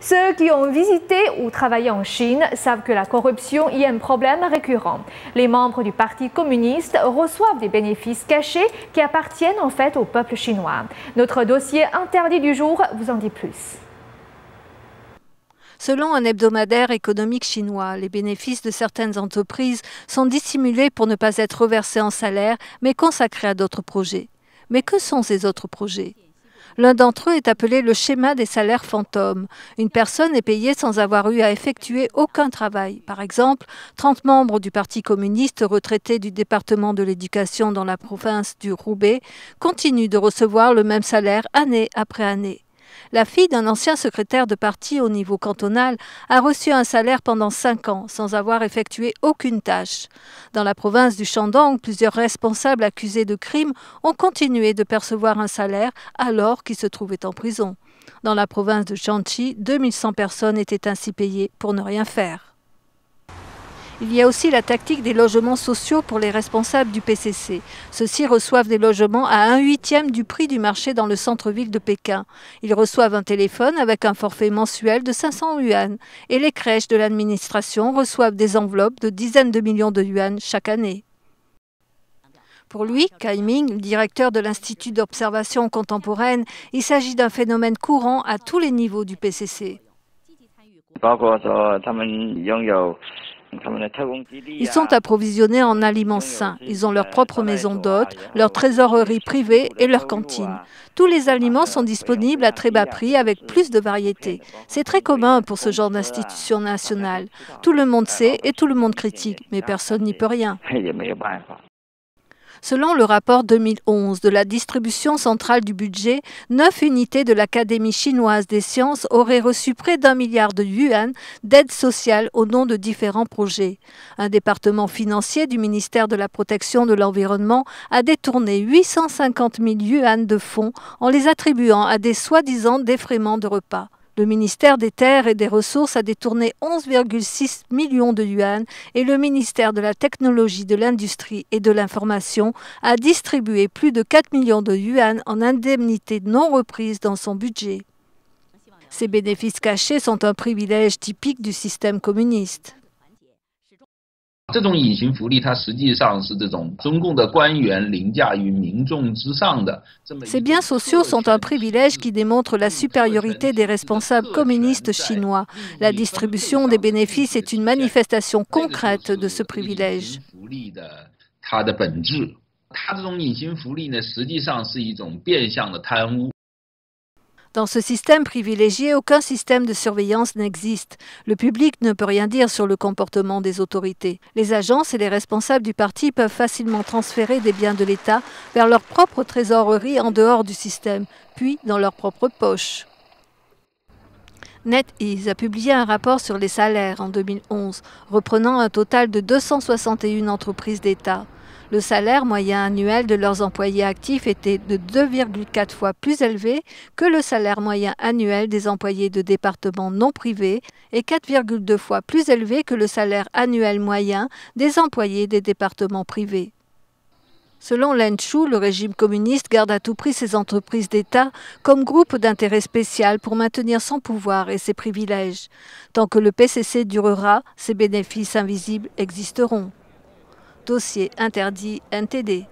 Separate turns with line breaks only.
Ceux qui ont visité ou travaillé en Chine savent que la corruption y est un problème récurrent. Les membres du Parti communiste reçoivent des bénéfices cachés qui appartiennent en fait au peuple chinois. Notre dossier interdit du jour vous en dit plus.
Selon un hebdomadaire économique chinois, les bénéfices de certaines entreprises sont dissimulés pour ne pas être reversés en salaire, mais consacrés à d'autres projets. Mais que sont ces autres projets ? L'un d'entre eux est appelé le schéma des salaires fantômes. Une personne est payée sans avoir eu à effectuer aucun travail. Par exemple, 30 membres du Parti communiste retraités du département de l'éducation dans la province du Roubaix continuent de recevoir le même salaire année après année. La fille d'un ancien secrétaire de parti au niveau cantonal a reçu un salaire pendant 5 ans sans avoir effectué aucune tâche. Dans la province du Shandong, plusieurs responsables accusés de crimes ont continué de percevoir un salaire alors qu'ils se trouvaient en prison. Dans la province de Shanxi, 2100 personnes étaient ainsi payées pour ne rien faire. Il y a aussi la tactique des logements sociaux pour les responsables du PCC. Ceux-ci reçoivent des logements à 1/8 du prix du marché dans le centre-ville de Pékin. Ils reçoivent un téléphone avec un forfait mensuel de 500 yuan et les crèches de l'administration reçoivent des enveloppes de dizaines de millions de yuan chaque année. Pour lui, Kai Ming, le directeur de l'Institut d'observation contemporaine, il s'agit d'un phénomène courant à tous les niveaux du PCC. Ils sont approvisionnés en aliments sains. Ils ont leur propre maison d'hôtes, leur trésorerie privée et leur cantine. Tous les aliments sont disponibles à très bas prix avec plus de variété. C'est très commun pour ce genre d'institution nationale. Tout le monde sait et tout le monde critique, mais personne n'y peut rien. Selon le rapport 2011 de la distribution centrale du budget, 9 unités de l'Académie chinoise des sciences auraient reçu près d'1 milliard de yuan d'aide sociale au nom de différents projets. Un département financier du ministère de la Protection de l'Environnement a détourné 850 000 yuan de fonds en les attribuant à des soi-disant défraiements de repas. Le ministère des Terres et des Ressources a détourné 11,6 millions de yuan et le ministère de la Technologie, de l'Industrie et de l'Information a distribué plus de 4 millions de yuan en indemnités non reprises dans son budget. Ces bénéfices cachés sont un privilège typique du système communiste.
Ces
biens sociaux sont un privilège qui démontre la supériorité des responsables communistes chinois. La distribution des bénéfices est une manifestation concrète de ce privilège. Dans ce système privilégié, aucun système de surveillance n'existe. Le public ne peut rien dire sur le comportement des autorités. Les agences et les responsables du parti peuvent facilement transférer des biens de l'État vers leur propre trésorerie en dehors du système, puis dans leur propre poche. NetEase a publié un rapport sur les salaires en 2011, reprenant un total de 261 entreprises d'État. Le salaire moyen annuel de leurs employés actifs était de 2,4 fois plus élevé que le salaire moyen annuel des employés de départements non privés et 4,2 fois plus élevé que le salaire annuel moyen des employés des départements privés. Selon Lin Chu, le régime communiste garde à tout prix ces entreprises d'État comme groupe d'intérêt spécial pour maintenir son pouvoir et ses privilèges. Tant que le PCC durera, ces bénéfices invisibles existeront. Dossier interdit NTD.